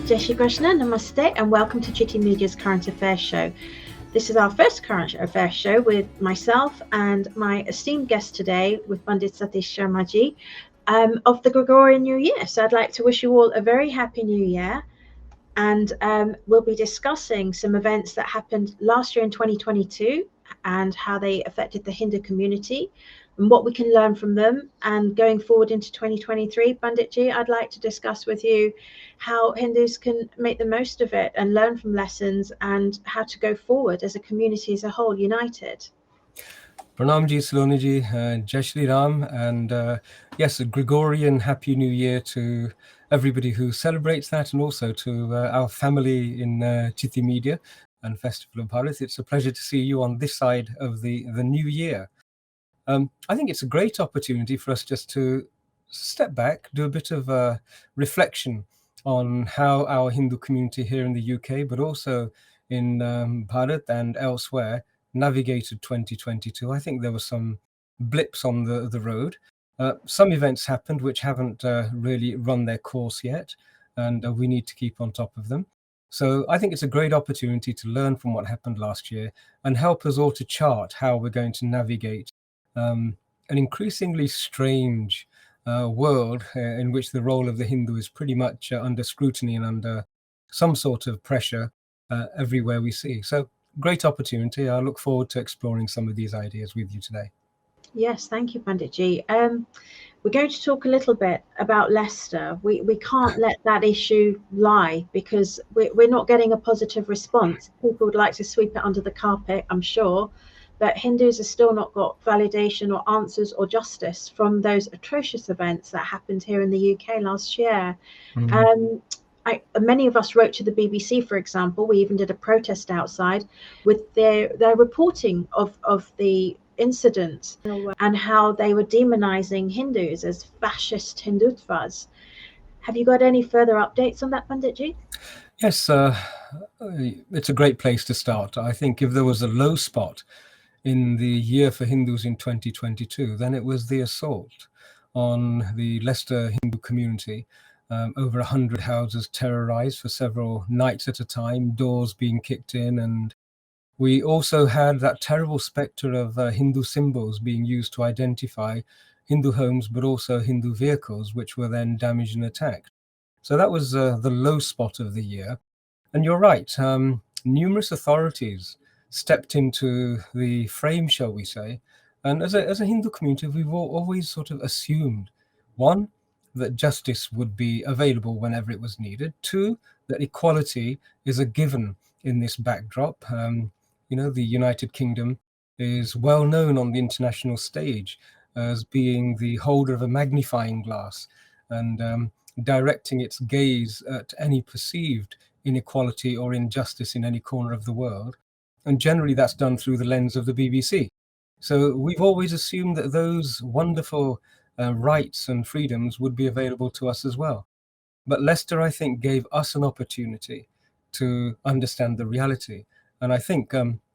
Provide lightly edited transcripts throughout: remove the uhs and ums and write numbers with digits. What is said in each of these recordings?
Jai Shri Krishna, Namaste, and welcome to Citti Media's Current Affairs Show. This is our first Current Affairs Show with myself and my esteemed guest today, with Pandit Satish Sharma of the Gregorian New Year. So I'd like to wish you all a very happy New Year. And we'll be discussing some events that happened last year in 2022 and how they affected the Hindu community and what we can learn from them. And going forward into 2023, Panditji, I'd like to discuss with you how Hindus can make the most of it and learn from lessons and how to go forward as a community as a whole, united. Pranam ji, Saloni ji, Jai Shri Ram, and yes, a Gregorian Happy New Year to everybody who celebrates that, and also to our family in Citti Media and Festival of Bharat. It's a pleasure to see you on this side of the new year. I think it's a great opportunity for us just to step back, do a bit of a reflection on how our Hindu community here in the UK, but also in Bharat and elsewhere, navigated 2022. I think there were some blips on the road. Some events happened which haven't really run their course yet, and we need to keep on top of them. So I think it's a great opportunity to learn from what happened last year and help us all to chart how we're going to navigate an increasingly strange world in which the role of the Hindu is pretty much under scrutiny and under some sort of pressure everywhere we see. So great opportunity. I look forward to exploring some of these ideas with you today. Yes, thank you, Panditji. We're going to talk a little bit about Leicester. We can't let that issue lie because we're not getting a positive response. People would like to sweep it under the carpet, I'm sure, but Hindus have still not got validation or answers or justice from those atrocious events that happened here in the UK last year. Many of us wrote to the BBC, for example. We even did a protest outside with their reporting of the incident and how they were demonizing Hindus as fascist Hindutvas. Have you got any further updates on that, Panditji? Yes, it's a great place to start. I think if there was a low spot in the year for Hindus in 2022, then it was the assault on the Leicester Hindu community. Over 100 houses terrorized for several nights at a time, doors being kicked in, and we also had that terrible spectre of Hindu symbols being used to identify Hindu homes, but also Hindu vehicles, which were then damaged and attacked. So that was the low spot of the year. And you're right, numerous authorities stepped into the frame, shall we say. And as a Hindu community, we've always sort of assumed, one, that justice would be available whenever it was needed. Two, that equality is a given in this backdrop. The United Kingdom is well known on the international stage as being the holder of a magnifying glass and directing its gaze at any perceived inequality or injustice in any corner of the world. And generally that's done through the lens of the BBC. So we've always assumed that those wonderful rights and freedoms would be available to us as well. But Leicester, I think, gave us an opportunity to understand the reality. And I think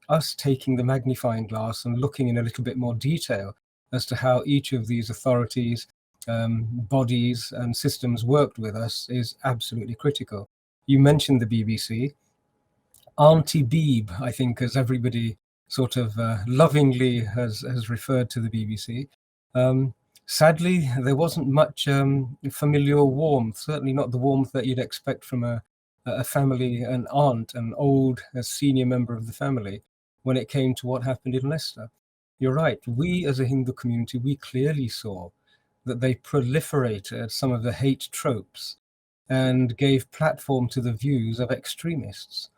us taking the magnifying glass and looking in a little bit more detail as to how each of these authorities, bodies and systems worked with us is absolutely critical. You mentioned the BBC. Auntie Beeb, I think, as everybody sort of lovingly has referred to the BBC. Sadly, there wasn't much familial warmth, certainly not the warmth that you'd expect from a family, an aunt, an old, a senior member of the family, when it came to what happened in Leicester. You're right, we as a Hindu community, we clearly saw that they proliferated some of the hate tropes and gave platform to the views of extremists.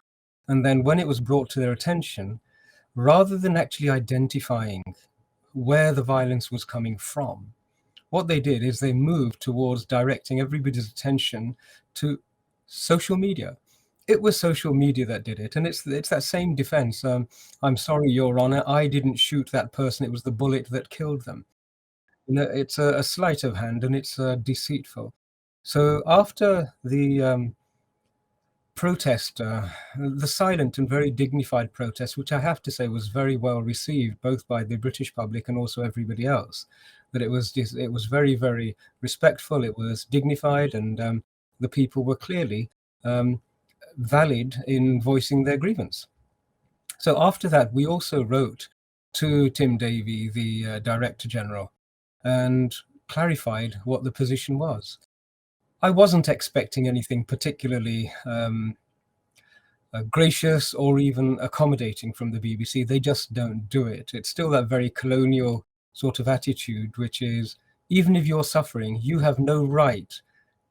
And then when it was brought to their attention, rather than actually identifying where the violence was coming from, what they did is they moved towards directing everybody's attention to social media. It was social media that did it. And it's that same defense. I'm sorry, Your Honor, I didn't shoot that person. It was the bullet that killed them. It's a sleight of hand and it's deceitful. So after the protest, the silent and very dignified protest, which I have to say was very well received, both by the British public and also everybody else, that it was very, very respectful, it was dignified, and the people were clearly valid in voicing their grievance. So after that, we also wrote to Tim Davie, the Director General, and clarified what the position was. I wasn't expecting anything particularly gracious or even accommodating from the BBC. They just don't do it. It's still that very colonial sort of attitude, which is, even if you're suffering, you have no right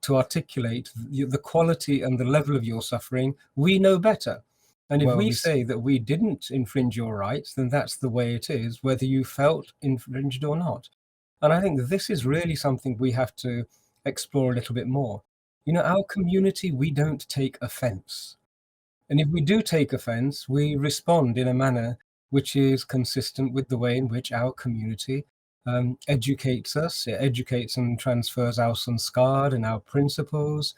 to articulate the quality and the level of your suffering. We know better. And if we say that we didn't infringe your rights, then that's the way it is, whether you felt infringed or not. And I think this is really something we have to explore a little bit more. You know, our community, we don't take offense. And if we do take offense, we respond in a manner which is consistent with the way in which our community educates us. It educates and transfers our sanskar and our principles.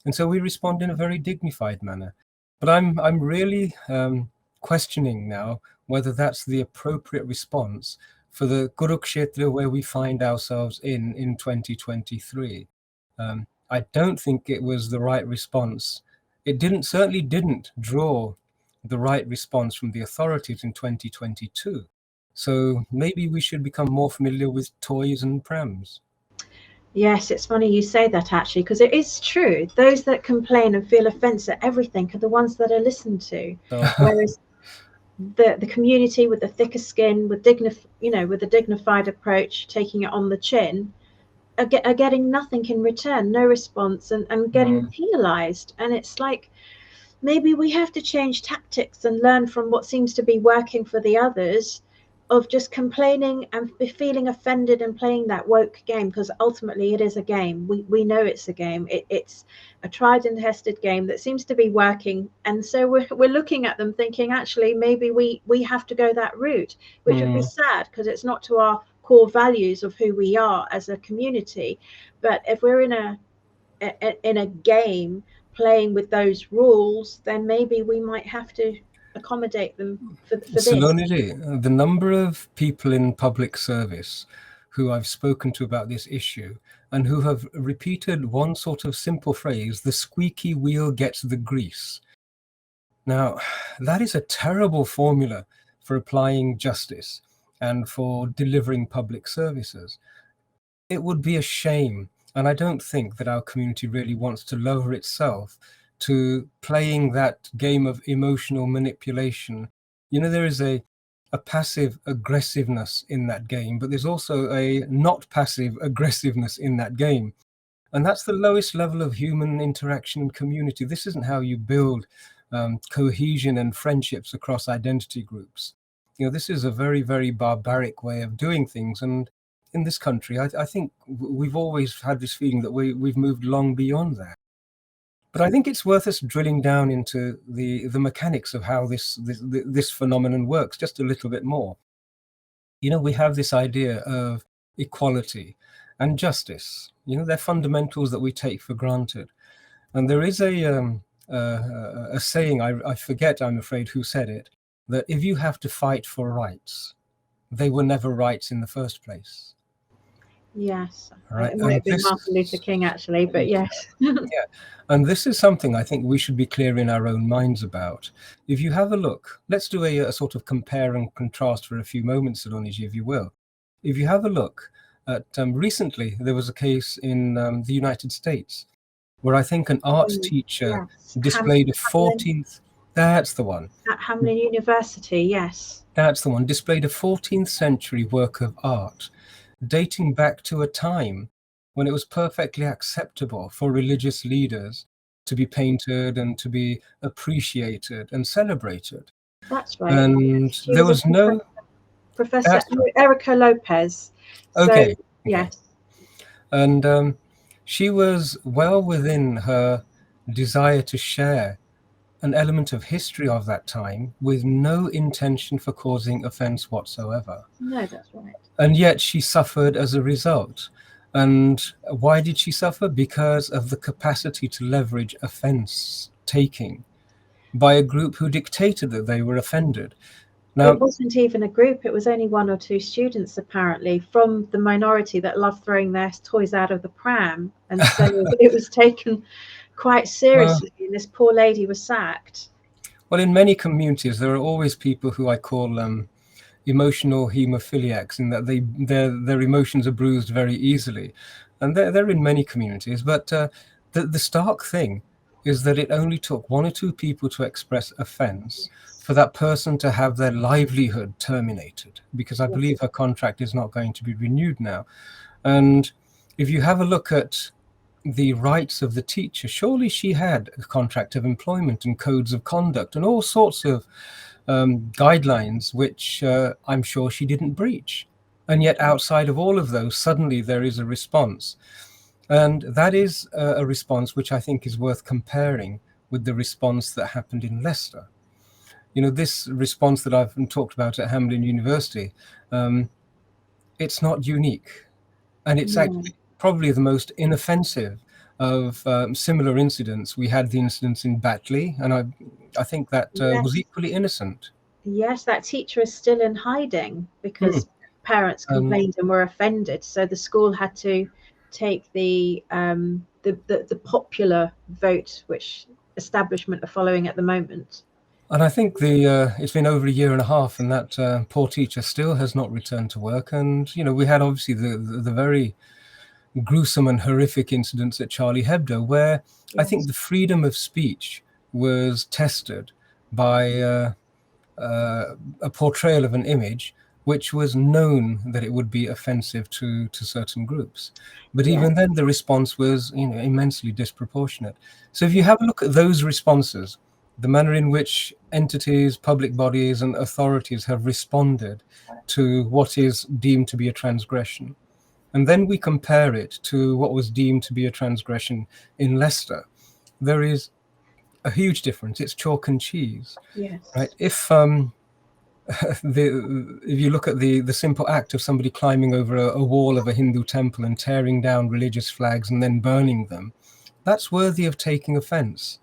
And so we respond in a very dignified manner. But I'm really questioning now whether that's the appropriate response for the Kurukshetra where we find ourselves in 2023. I don't think it was the right response. It certainly didn't draw the right response from the authorities in 2022. So maybe we should become more familiar with toys and prams. Yes, it's funny you say that, actually, because it is true. Those that complain and feel offence at everything are the ones that are listened to. Whereas the community with the thicker skin, with with a dignified approach, taking it on the chin, are getting nothing in return, no response, and getting penalised. And it's like, maybe we have to change tactics and learn from what seems to be working for the others, of just complaining and feeling offended and playing that woke game, because ultimately it is a game. We know it's a game. It's a tried and tested game that seems to be working, and so we're looking at them thinking, actually maybe we have to go that route, which would be sad, because it's not to our core values of who we are as a community. But if we're in a game playing with those rules, then maybe we might have to accommodate them for this. Saloniji, the number of people in public service who I've spoken to about this issue and who have repeated one sort of simple phrase, the squeaky wheel gets the grease. Now, that is a terrible formula for applying justice and for delivering public services. It would be a shame, and I don't think that our community really wants to lower itself to playing that game of emotional manipulation. You know, there is a passive aggressiveness in that game, but there's also a not passive aggressiveness in that game. And that's the lowest level of human interaction and community. This isn't how you build cohesion and friendships across identity groups. You know, this is a very, very barbaric way of doing things. And in this country, I think we've always had this feeling that we've moved long beyond that. But I think it's worth us drilling down into the mechanics of how this phenomenon works just a little bit more. You know, we have this idea of equality and justice. You know, they're fundamentals that we take for granted. And there is a saying, I forget, I'm afraid, who said it, that if you have to fight for rights, they were never rights in the first place. Yes, right. It might be Martin Luther King, actually, but yes. Yeah, and this is something I think we should be clear in our own minds about. If you have a look, let's do a sort of compare and contrast for a few moments, Saloniji, if you will. If you have a look at recently, there was a case in the United States where I think an art teacher displayed a 14th. That's the one. At Hamlin University, yes. That's the one. Displayed a 14th century work of art dating back to a time when it was perfectly acceptable for religious leaders to be painted and to be appreciated and celebrated. That's right. And there was no... Professor Erica Lopez. Okay. So, yes. And she was well within her desire to share an element of history of that time with no intention for causing offense whatsoever. No, that's right. And yet she suffered as a result. And why did she suffer? Because of the capacity to leverage offense taking by a group who dictated that they were offended. Now, it wasn't even a group. It was only 1 or 2 students, apparently, from the minority that loved throwing their toys out of the pram. And so it was taken quite seriously, and this poor lady was sacked. Well, in many communities, there are always people who I call emotional hemophiliacs, in that their emotions are bruised very easily, and they're in many communities. But the stark thing is that it only took one or two people to express offence for that person to have their livelihood terminated, because I believe her contract is not going to be renewed now. And if you have a look at the rights of the teacher, surely she had a contract of employment and codes of conduct and all sorts of guidelines, which I'm sure she didn't breach. And yet outside of all of those, suddenly there is a response. And that is a response which I think is worth comparing with the response that happened in Leicester. You know, this response that I've talked about at Hamlin University, it's not unique. And it's actually probably the most inoffensive of similar incidents. We had the incidents in Batley, and I think that was equally innocent. Yes, that teacher is still in hiding because parents complained and were offended. So the school had to take the popular vote, which establishment are following at the moment. And I think it's been over a year and a half, and that poor teacher still has not returned to work. And you know, we had obviously the very gruesome and horrific incidents at Charlie Hebdo, where I think the freedom of speech was tested by a portrayal of an image which was known that it would be offensive to certain groups. But even then, the response was, you know, immensely disproportionate. So if you have a look at those responses, the manner in which entities, public bodies, and authorities have responded to what is deemed to be a transgression, and then we compare it to what was deemed to be a transgression in Leicester, there is a huge difference. It's chalk and cheese, right? If if you look at the simple act of somebody climbing over a wall of a Hindu temple and tearing down religious flags and then burning them, that's worthy of taking offense.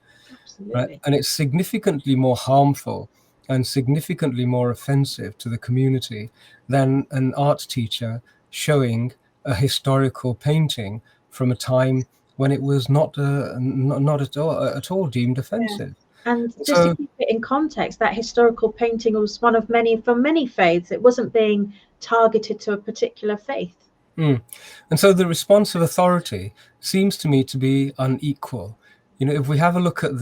Right? And it's significantly more harmful and significantly more offensive to the community than an art teacher showing a historical painting from a time when it was not at all deemed offensive. And just to keep it in context, that historical painting was one of many from many faiths. It wasn't being targeted to a particular faith. And so the response of authority seems to me to be unequal. You know, if we have a look at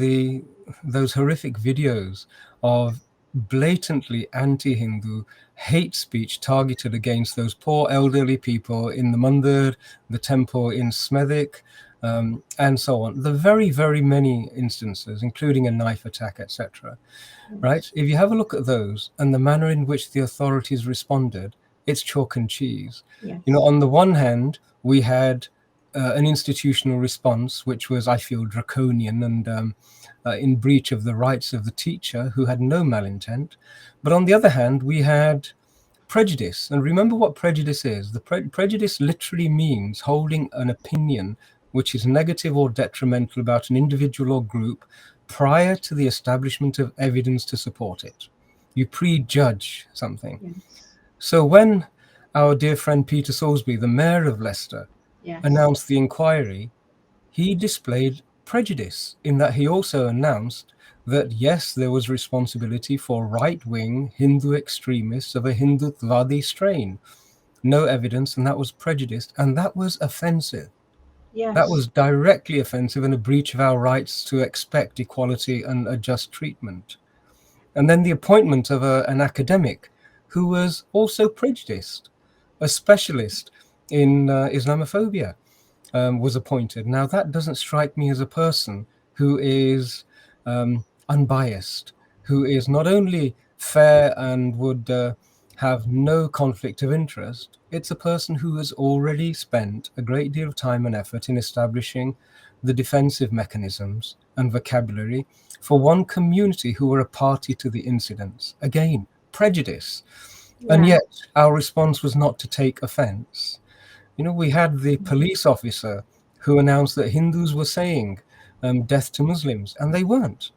those horrific videos of blatantly anti-Hindu hate speech targeted against those poor elderly people in the Mandir, the temple in Smethwick, and so on, the very, very many instances, including a knife attack, etc. Right? If you have a look at those and the manner in which the authorities responded, it's chalk and cheese. You know, on the one hand, we had an institutional response, which was, I feel, draconian and in breach of the rights of the teacher, who had no malintent. But on the other hand, we had prejudice. And remember what prejudice is. The prejudice literally means holding an opinion which is negative or detrimental about an individual or group prior to the establishment of evidence to support it. You prejudge something. So when our dear friend Peter Salisbury, the mayor of Leicester, announced the inquiry, he displayed prejudice in that he also announced that, yes, there was responsibility for right-wing Hindu extremists of a Hindutvadi strain. No evidence, and that was prejudiced, and that was offensive. That was directly offensive and a breach of our rights to expect equality and a just treatment. And then the appointment of an academic who was also prejudiced, a specialist in Islamophobia, was appointed. Now, that doesn't strike me as a person who is unbiased, who is not only fair and would have no conflict of interest. It's a person who has already spent a great deal of time and effort in establishing the defensive mechanisms and vocabulary for one community who were a party to the incidents. Again, prejudice. And yet our response was not to take offense. You know, we had the police officer who announced that Hindus were saying death to Muslims, and they weren't.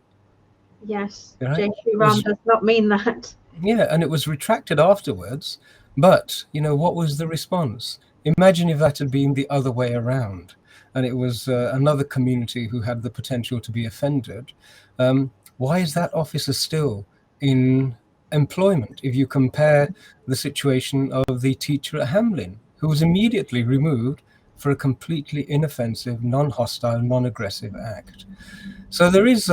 Yes, right? Jai Shri Ram does not mean that. Yeah, and it was retracted afterwards. But, you know, what was the response? Imagine if that had been the other way around. and it was another community who had the potential to be offended, why is that officer still in employment? If you compare the situation of the teacher at Hamlin, who was immediately removed for a completely inoffensive, non-hostile, non-aggressive act. So there is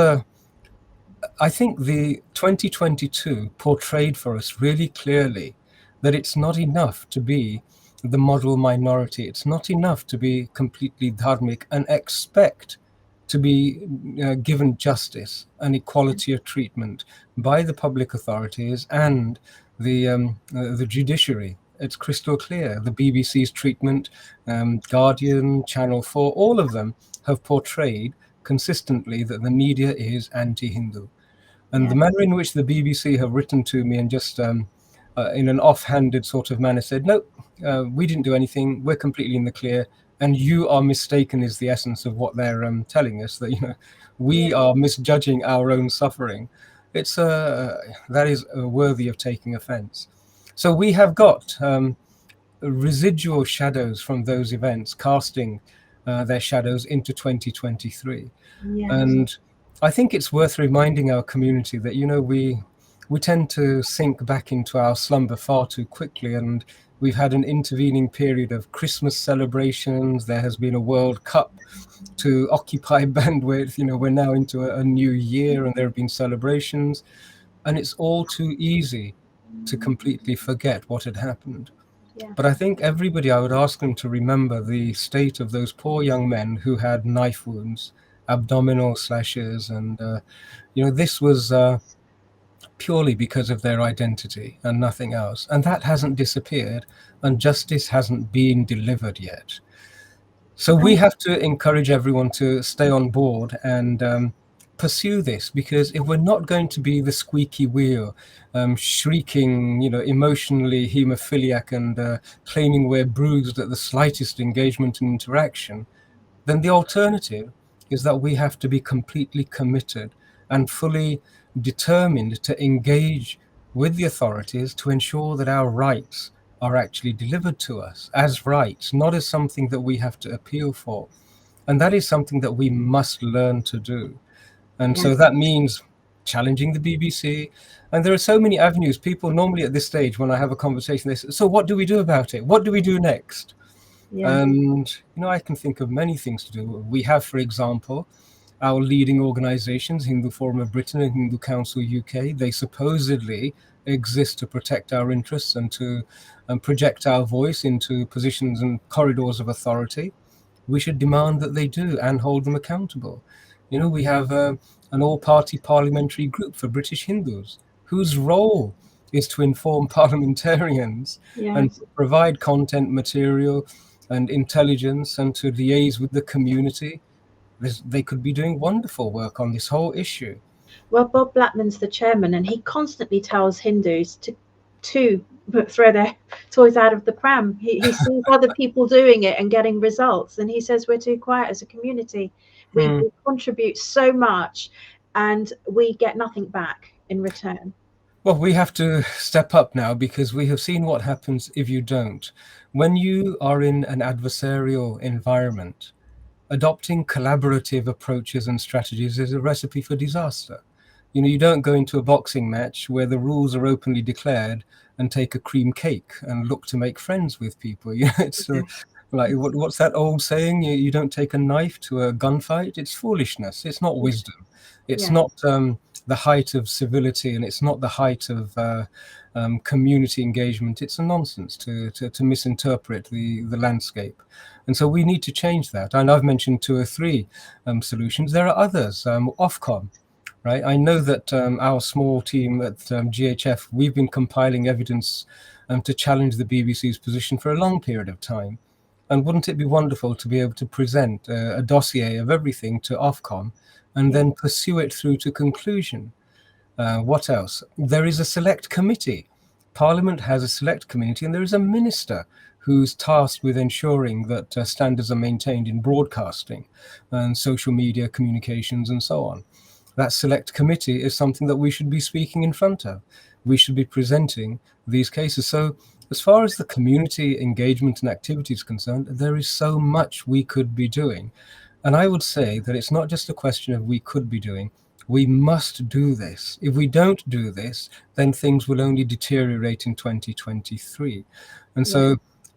I think the 2022 portrayed for us really clearly that it's not enough to be the model minority. It's not enough to be completely dharmic and expect to be given justice and equality of treatment by the public authorities and the judiciary. It's crystal clear. The BBC's treatment, Guardian, Channel 4, all of them have portrayed consistently that the media is anti-Hindu. And the manner in which the BBC have written to me and just in an offhanded sort of manner said, no, we didn't do anything, we're completely in the clear, and you are mistaken is the essence of what they're telling us, that, you know, we are misjudging our own suffering. It's that is worthy of taking offense. So we have got residual shadows from those events casting their shadows into 2023. And I think it's worth reminding our community that, you know, we tend to sink back into our slumber far too quickly, and we've had an intervening period of Christmas celebrations. There has been a World Cup to occupy bandwidth. You know, we're now into a new year and there have been celebrations, and it's all too easy to completely forget what had happened. But I think everybody, I would ask them to remember the state of those poor young men who had knife wounds, abdominal slashes, and you know, this was purely because of their identity and nothing else, and that hasn't disappeared, and justice hasn't been delivered yet. So we have to encourage everyone to stay on board and pursue this, because if we're not going to be the squeaky wheel, shrieking, you know, emotionally hemophiliac and claiming we're bruised at the slightest engagement and interaction, then the alternative is that we have to be completely committed and fully determined to engage with the authorities to ensure that our rights are actually delivered to us as rights, not as something that we have to appeal for. And that is something that we must learn to do. And so that means challenging the BBC. And there are so many avenues. People normally at this stage, when I have a conversation, they say, so what do we do about it? What do we do next? And, you know, I can think of many things to do. We have, for example, our leading organizations, Hindu Forum of Britain and Hindu Council UK. They supposedly exist to protect our interests and to project our voice into positions and corridors of authority. We should demand that they do and hold them accountable. You know, we have an all-party parliamentary group for British Hindus, whose role is to inform parliamentarians and provide content material and intelligence and to liaise with the community. They could be doing wonderful work on this whole issue. Well, Bob Blackman's the chairman, and he constantly tells Hindus to throw their toys out of the pram. He sees other people doing it and getting results, and he says we're too quiet as a community. We contribute so much, and we get nothing back in return. Well, we have to step up now, because we have seen what happens if you don't. When you are in an adversarial environment, adopting collaborative approaches and strategies is a recipe for disaster. You know, you don't go into a boxing match where the rules are openly declared and take a cream cake and look to make friends with people. You know, it's like, what's that old saying? You don't take a knife to a gunfight. It's foolishness. It's not wisdom. It's not the height of civility, and it's not the height of community engagement. It's a nonsense to misinterpret the landscape. And so we need to change that. And I've mentioned 2 or 3 solutions. There are others, Ofcom, right? I know that our small team at GHF, we've been compiling evidence to challenge the BBC's position for a long period of time. And wouldn't it be wonderful to be able to present a dossier of everything to Ofcom and then pursue it through to conclusion? What else? There is a select committee. Parliament has a select committee, and there is a minister who's tasked with ensuring that standards are maintained in broadcasting and social media communications and so on. That select committee is something that we should be speaking in front of. We should be presenting these cases. So as far as the community engagement and activity is concerned, there is so much we could be doing. And I would say that it's not just a question of we could be doing, we must do this. If we don't do this, then things will only deteriorate in 2023. And so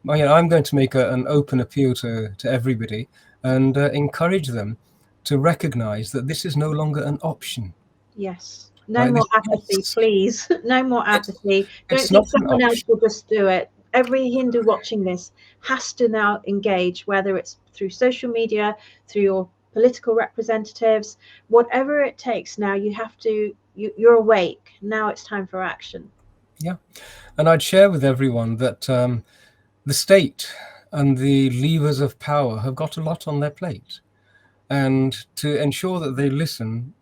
I'm going to make an open appeal to everybody and encourage them to recognize that this is no longer an option. Yes. No Right? more apathy, please. No more apathy. Don't It's think not an someone else option. will just do it. Every Hindu watching this has to now engage, whether it's through social media, through your political representatives, whatever it takes. Now you have to, you're awake. Now it's time for action. Yeah. And I'd share with everyone that the state and the levers of power have got a lot on their plate. And to ensure that they listen,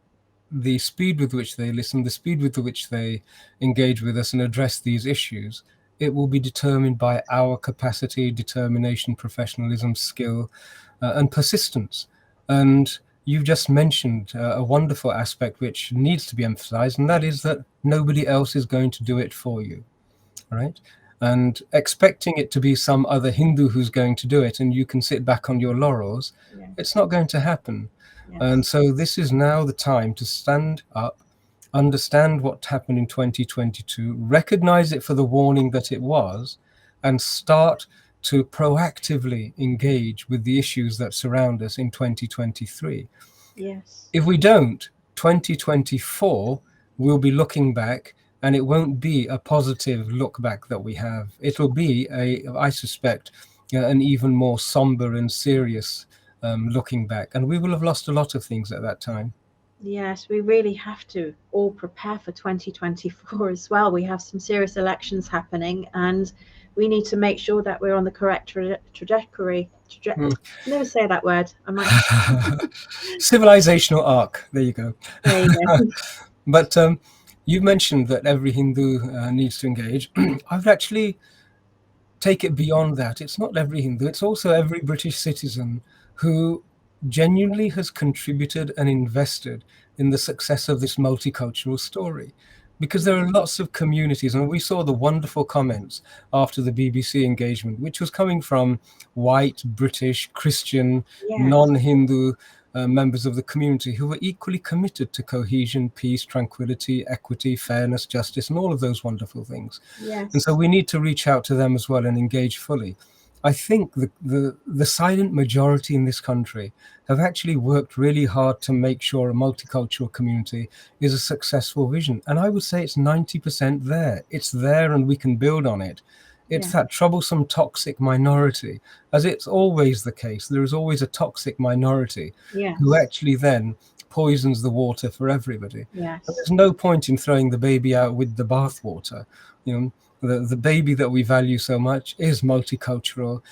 the speed with which they listen, the speed with which they engage with us and address these issues, it will be determined by our capacity, determination, professionalism, skill, and persistence. And you've just mentioned a wonderful aspect which needs to be emphasized, and that is that nobody else is going to do it for you, right? And expecting it to be some other Hindu who's going to do it and you can sit back on your laurels, it's not going to happen. And so this is now the time to stand up, understand what happened in 2022, recognize it for the warning that it was, and start to proactively engage with the issues that surround us in 2023. Yes. If we don't, 2024, we'll be looking back, and it won't be a positive look back that we have. It'll be, I suspect, an even more somber and serious looking back. And we will have lost a lot of things at that time. Yes, we really have to all prepare for 2024 as well. We have some serious elections happening, and we need to make sure that we're on the correct trajectory. Never say that word. I might. Civilizational arc. There you go. There you go. But you mentioned that every Hindu needs to engage. I would actually take it beyond that. It's not every Hindu. It's also every British citizen who genuinely has contributed and invested in the success of this multicultural story. Because there are lots of communities, and we saw the wonderful comments after the BBC engagement, which was coming from white, British, Christian, non-Hindu members of the community who were equally committed to cohesion, peace, tranquility, equity, fairness, justice, and all of those wonderful things. And so we need to reach out to them as well and engage fully. I think the silent majority in this country have actually worked really hard to make sure a multicultural community is a successful vision. And I would say it's 90% there. It's there and we can build on it. It's that troublesome, toxic minority. As it's always the case, there is always a toxic minority who actually then poisons the water for everybody. And there's no point in throwing the baby out with the bathwater. You know, the baby that we value so much is multicultural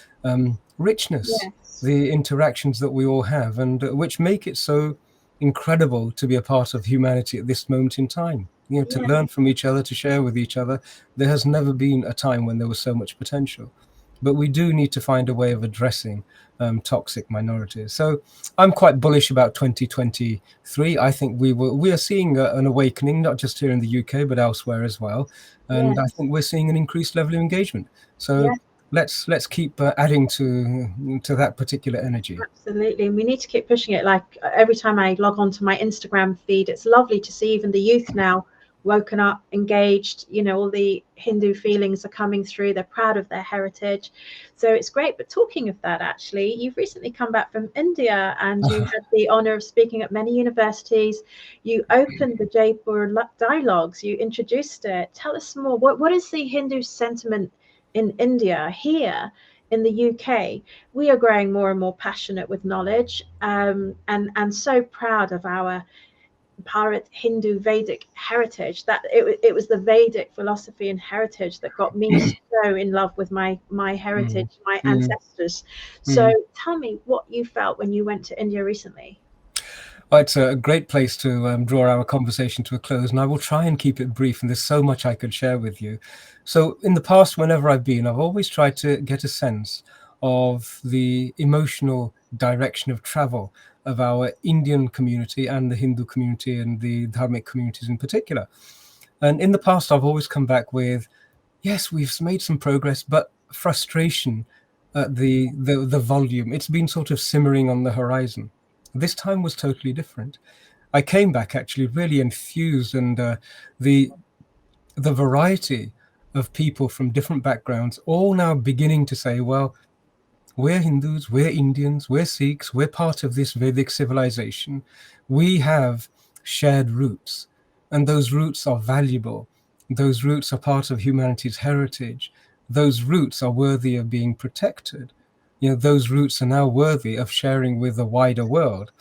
richness, the interactions that we all have, and which make it so incredible to be a part of humanity at this moment in time. You know, to learn from each other, to share with each other. There has never been a time when there was so much potential. But we do need to find a way of addressing toxic minorities. So I'm quite bullish about 2023. I think we are seeing an awakening, not just here in the UK, but elsewhere as well. And I think we're seeing an increased level of engagement. So let's keep adding to that particular energy. Absolutely. And we need to keep pushing it. Like every time I log on to my Instagram feed, it's lovely to see even the youth now woken up, engaged. You know, all the Hindu feelings are coming through. They're proud of their heritage. So it's great. But talking of that, actually, you've recently come back from India and you had the honor of speaking at many universities. You opened the Jaipur Dialogues. You introduced it. Tell us more. What is the Hindu sentiment in India? Here in the UK, we are growing more and more passionate with knowledge, and so proud of our Bharat Hindu Vedic heritage. That it was the Vedic philosophy and heritage that got me so in love with my heritage, my ancestors. So tell me what you felt when you went to India recently. Well, it's a great place to draw our conversation to a close, and I will try and keep it brief, and there's so much I could share with you. So in the past, whenever I've been, I've always tried to get a sense of the emotional direction of travel of our Indian community and the Hindu community and the Dharmic communities in particular. And in the past, I've always come back with yes, we've made some progress, but frustration at the volume, it's been sort of simmering on the horizon. This time was totally different. I came back actually really enthused, and the the variety of people from different backgrounds all now beginning to say, well, we're Hindus, we're Indians, we're Sikhs, we're part of this Vedic civilization. We have shared roots, and those roots are valuable. Those roots are part of humanity's heritage. Those roots are worthy of being protected. You know, those roots are now worthy of sharing with the wider world.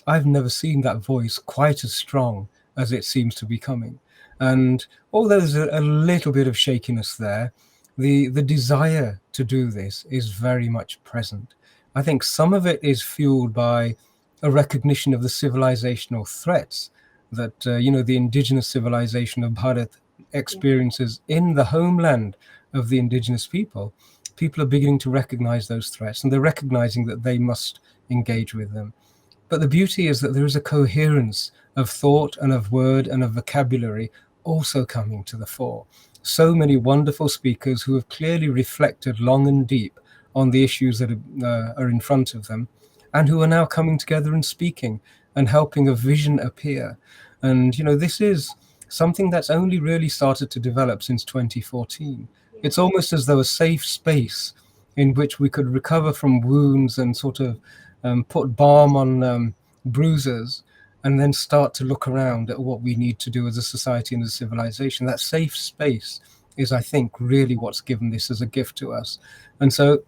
I've never seen that voice quite as strong as it seems to be coming. And although there's a little bit of shakiness there, the desire to do this is very much present. I think some of it is fueled by a recognition of the civilizational threats that the indigenous civilization of Bharat experiences in the homeland of the indigenous people. People are beginning to recognize those threats, and they're recognizing that they must engage with them. But the beauty is that there is a coherence of thought and of word and of vocabulary also coming to the fore. So many wonderful speakers who have clearly reflected long and deep on the issues that are in front of them, and who are now coming together and speaking and helping a vision appear. And this is something that's only really started to develop since 2014. It's almost as though a safe space in which we could recover from wounds and sort of put balm on bruises, and then start to look around at what we need to do as a society and as a civilization. That safe space is, I think, really what's given this as a gift to us. And so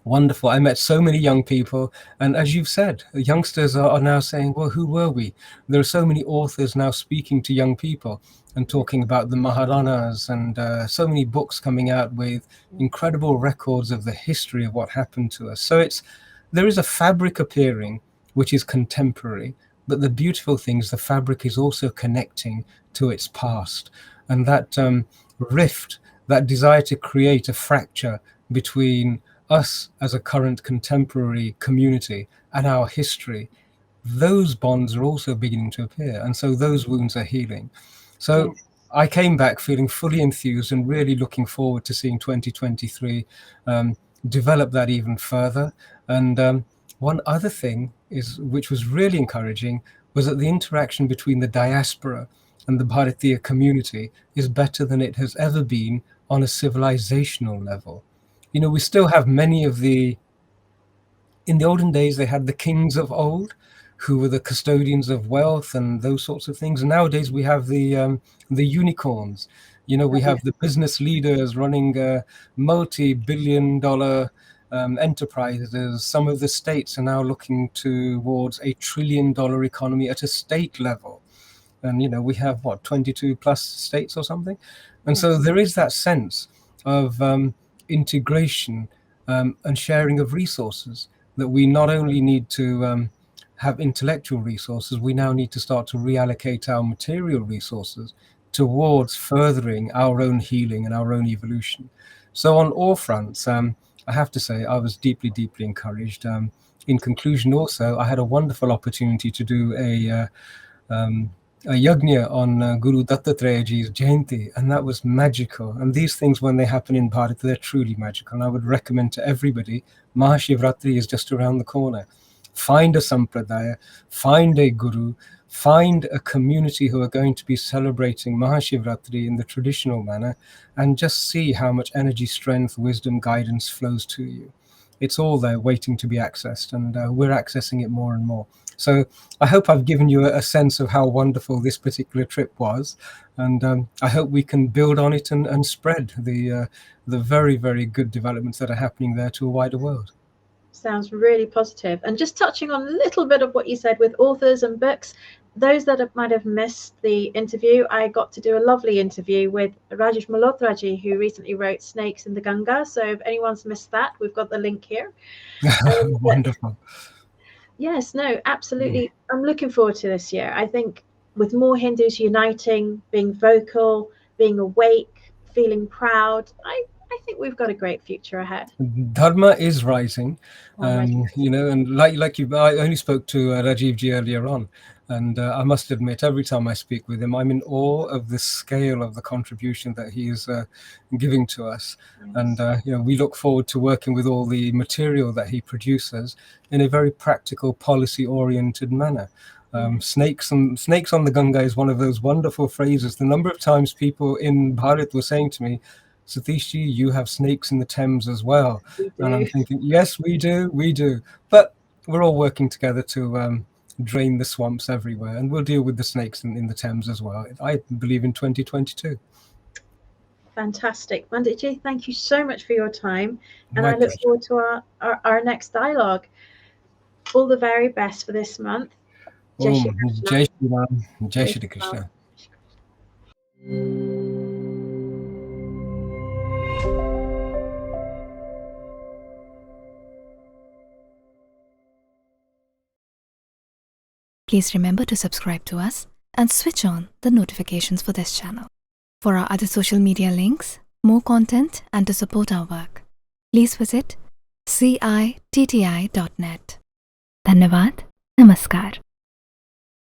wonderful. I met so many young people. And as you've said, the youngsters are now saying, well, who were we? There are so many authors now speaking to young people and talking about the Maharanas, and so many books coming out with incredible records of the history of what happened to us. So there is a fabric appearing which is contemporary, but the beautiful thing is the fabric is also connecting to its past. And that rift, that desire to create a fracture between us as a current contemporary community and our history, those bonds are also beginning to appear. And so those wounds are healing. So I came back feeling fully enthused and really looking forward to seeing 2023 develop that even further. And one other thing which was really encouraging, was that the interaction between the diaspora and the Bharatiya community is better than it has ever been on a civilizational level. We still have many of in the olden days, they had the kings of old who were the custodians of wealth and those sorts of things. And nowadays we have the unicorns. We have the business leaders running multi-billion-dollar enterprises. Some of the states are now looking towards a trillion-dollar economy at a state level. And we have 22 plus states or something. And so there is that sense of integration and sharing of resources, that we not only need to have intellectual resources, we now need to start to reallocate our material resources towards furthering our own healing and our own evolution. So on all fronts, I have to say I was deeply, deeply encouraged. In conclusion, also, I had a wonderful opportunity to do a yajna on Guru Dattatrayaji's Jayanti, and that was magical. And these things, when they happen in Bharat, they're truly magical. And I would recommend to everybody, Mahashivratri is just around the corner. Find a sampradaya, find a guru, find a community who are going to be celebrating Mahashivratri in the traditional manner, and just see how much energy, strength, wisdom, guidance flows to you. It's all there waiting to be accessed, and we're accessing it more and more. So I hope I've given you a sense of how wonderful this particular trip was, and I hope we can build on it and spread the very, very good developments that are happening there to a wider world. Sounds really positive. And just touching on a little bit of what you said with authors and books, those that might have missed the interview, I got to do a lovely interview with Rajesh Malhotraji, who recently wrote Snakes in the Ganga. So if anyone's missed that, we've got the link here. Wonderful. Yes, no, absolutely. I'm looking forward to this year. I think with more Hindus uniting, being vocal, being awake, feeling proud, I think we've got a great future ahead. Dharma is rising, Right. and like you, I only spoke to Rajiv ji earlier on, And I must admit, every time I speak with him, I'm in awe of the scale of the contribution that he is giving to us. Yes. And we look forward to working with all the material that he produces in a very practical, policy-oriented manner. Snakes on the Ganga is one of those wonderful phrases. The number of times people in Bharat were saying to me, Satish, you have snakes in the Thames as well. And I'm thinking, yes, we do. But we're all working together to drain the swamps everywhere, and we'll deal with the snakes in the Thames as well, I believe, in 2022. Fantastic. Panditji, thank you so much for your time, and My I look pleasure. forward to our next dialogue. All the very best for this month. Jai Shri Krishna. Jai Shri Ram, Jai Shri Krishna. Please remember to subscribe to us and switch on the notifications for this channel. For our other social media links, more content, and to support our work, please visit citti.net. Dhanyavad. Namaskar.